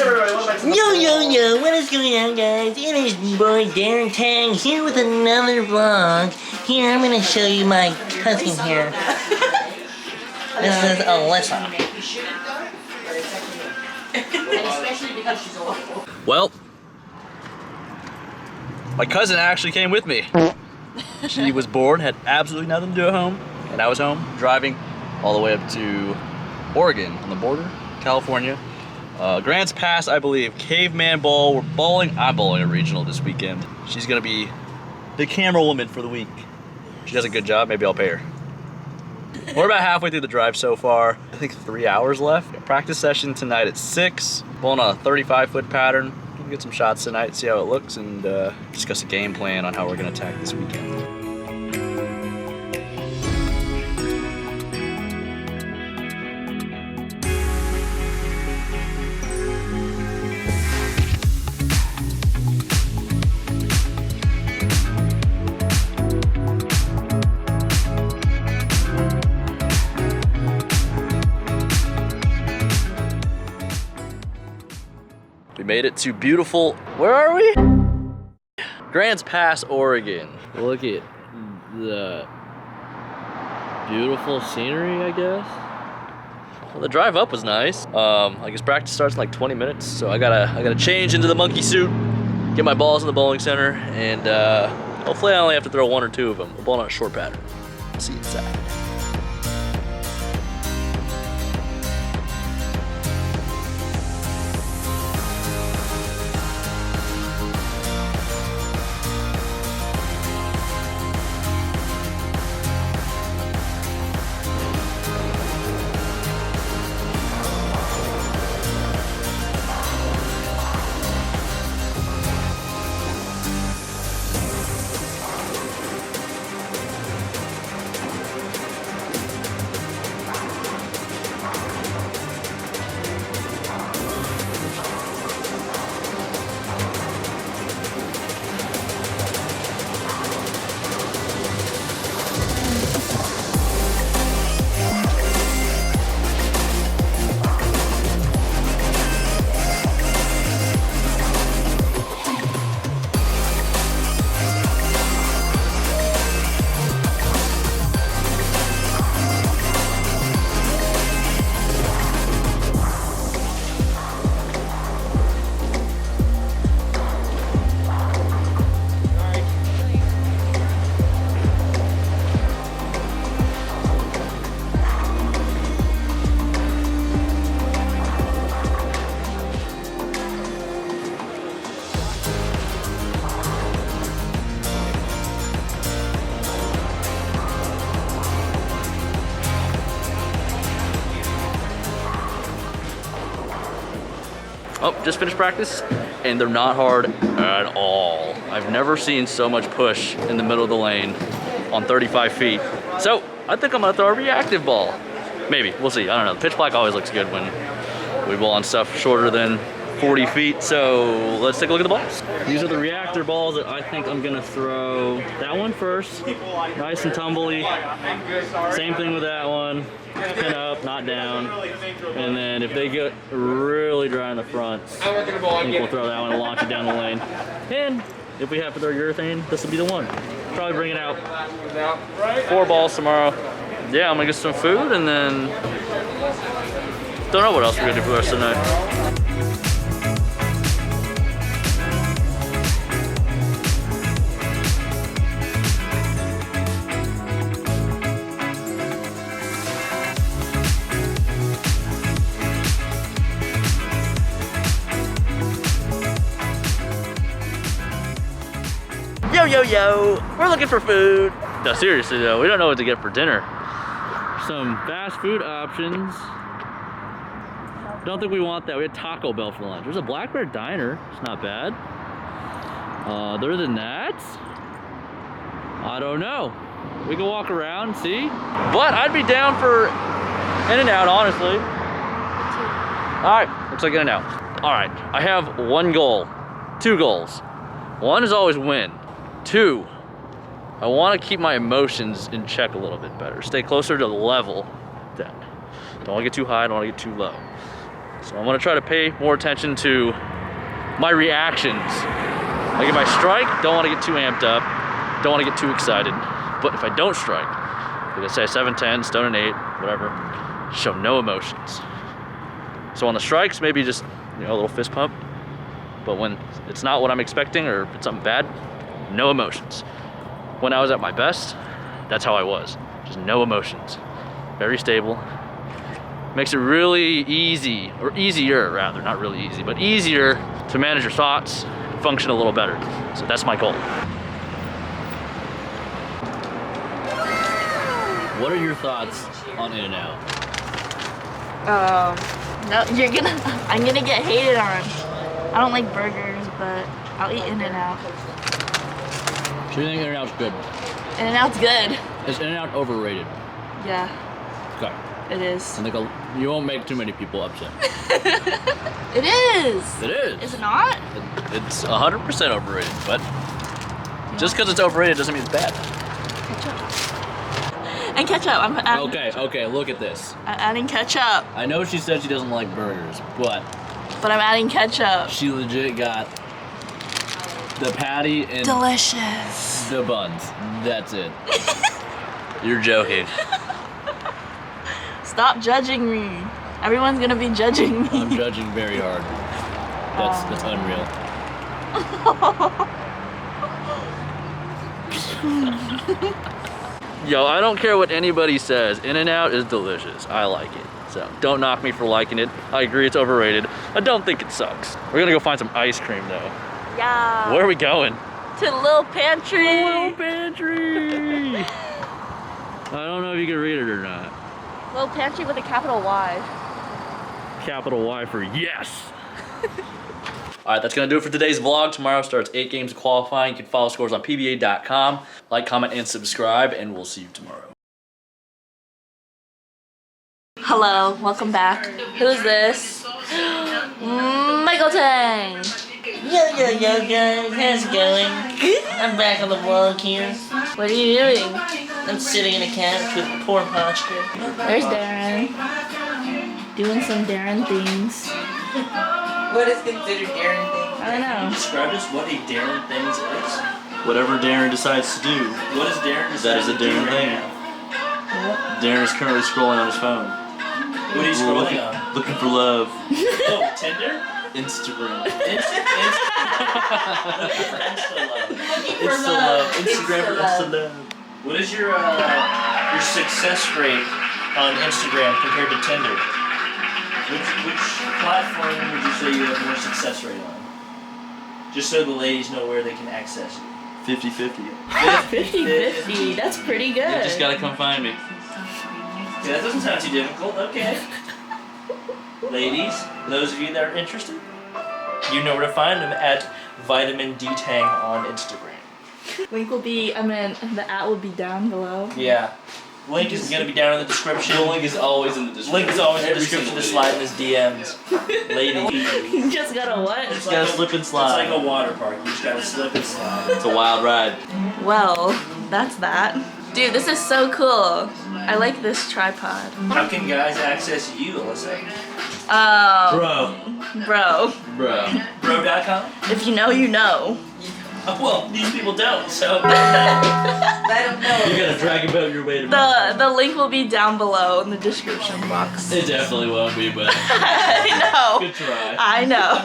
Yo, what is going on, guys? It is boy Darren Tang here with another vlog. Here, I'm gonna show you my cousin here. This is Alyssa. Well, my cousin actually came with me. She was bored, had absolutely nothing to do at home, and I was home driving all the way up to Oregon on the border, California. Grants Pass, I believe. Caveman Bowl. We're bowling. I'm bowling a regional this weekend. She's gonna be the camera woman for the week. She does a good job. Maybe I'll pay her. We're about halfway through the drive so far. I think 3 hours left. Practice session tonight at 6. Bowling on a 35-foot pattern. We'll get some shots tonight, see how it looks, and discuss a game plan on how we're gonna attack this weekend. We made it to beautiful, where are we? Grants Pass, Oregon. Look at the beautiful scenery, I guess. Well, the drive up was nice. I guess practice starts in like 20 minutes, so I gotta change into the monkey suit, get my balls in the bowling center, and hopefully I only have to throw 1 or 2 of them. We're bowling on a short pattern. See you inside. Oh, just finished practice, and they're not hard at all. I've never seen so much push in the middle of the lane on 35 feet. So I think I'm gonna throw a reactive ball. Maybe, we'll see, I don't know. Pitch black always looks good when we bowl on stuff shorter than 40 feet. So let's take a look at the balls. These are the reactor balls that I think I'm gonna throw. That one first, nice and tumbly. Same thing with that one. Pin up, not down. And then if they get really dry in the front, I think we'll throw that one and launch it down the lane. And if we have to throw urethane, this will be the one. Probably bring it out 4 balls tomorrow. Yeah, I'm gonna get some food and then don't know what else we're gonna do for the rest of the night. Yo, we're looking for food. No, seriously though, we don't know what to get for dinner. Some fast food options. Don't think we want that. We had Taco Bell for lunch. There's a Black Bear Diner. It's not bad. Other than that, I don't know. We can walk around and see. But I'd be down for In-N-Out, honestly. All right, looks like In-N-Out. All right, I have 1 goal, 2 goals. 1 is always win. 2, I want to keep my emotions in check a little bit better. Stay closer to the level then. Don't want to get too high, don't want to get too low. So I'm gonna try to pay more attention to my reactions. Like if I strike, don't wanna get too amped up, don't wanna get too excited. But if I don't strike, like I say 7-10, stone and 8, whatever, show no emotions. So on the strikes, maybe just a little fist pump. But when it's not what I'm expecting or it's something bad, no emotions. When I was at my best, that's how I was. Just no emotions. Very stable. Makes it really easy, or easier rather, not really easy, but easier to manage your thoughts, function a little better. So that's my goal. What are your thoughts on In-N-Out? No, I'm gonna get hated on. I don't like burgers, but I'll eat In-N-Out. So you think In-N-Out's good? In-N-Out's good. Is In-N-Out overrated? Yeah, Okay. it is. I think you won't make too many people upset. It is. It is. Is it not? It's 100% overrated, but just because it's overrated doesn't mean it's bad. Ketchup. And ketchup. I'm adding. Okay, look at this. I'm adding ketchup. I know she said she doesn't like burgers, but I'm adding ketchup. she legit got the patty and Delicious. the buns. That's it. You're joking. Stop judging me. Everyone's gonna be judging me. I'm judging very hard. That's unreal. Yo, I don't care what anybody says. In-N-Out is delicious. I like it. So don't knock me for liking it. I agree it's overrated. I don't think it sucks. We're gonna go find some ice cream though. Yeah. Where are we going? To the little pantry. Little pantry. I don't know if you can read it or not. Little pantry with a capital Y. Capital Y for yes. All right, that's gonna do it for today's vlog. Tomorrow starts 8 games of qualifying. You can follow scores on pba.com. Like, comment, and subscribe, and we'll see you tomorrow. Hello, welcome back. Who's this? Michael Tang. Yo, guys, how's it going? I'm back on the vlog here. What are you doing? I'm sitting in a couch with poor posture. There's Darren. Doing some Darren things. What is considered Darren thing? I don't know. Describe us what a Darren things is. Whatever Darren decides to do, What is Darren that is a decide to do Darren right thing. now? Darren is currently scrolling on his phone. What are you scrolling on? Looking for love. Oh, Tinder? Instagram. Insta Insta love. Instagram for Insta love. What is your success rate on Instagram compared to Tinder? Which platform would you say you have more success rate on? Just so the ladies know where they can access you. 50-50. 50-50. That's pretty good. You just gotta come find me. Yeah, that doesn't sound too difficult. Okay. Ladies, those of you that are interested, you know where to find them at Vitamin D Tang on Instagram. Link will be, the at will be down below. Yeah. Link is going to be down in the description. The link is always in the description. Link is always in the Every description to single slide in his DMs. Ladies. You just gotta what? It's gotta slip and slide. It's like a water park. You just gotta slip and slide. It's a wild ride. Well, that's that. Dude, this is so cool. I like this tripod. How can guys access you, Alyssa? Bro. Bro. Bro.com? If you know, you know. Oh, well, these people don't, so. I don't know. You gotta drag about your way to The link will be down below in the description box. It definitely won't be, but I know. good try. I know.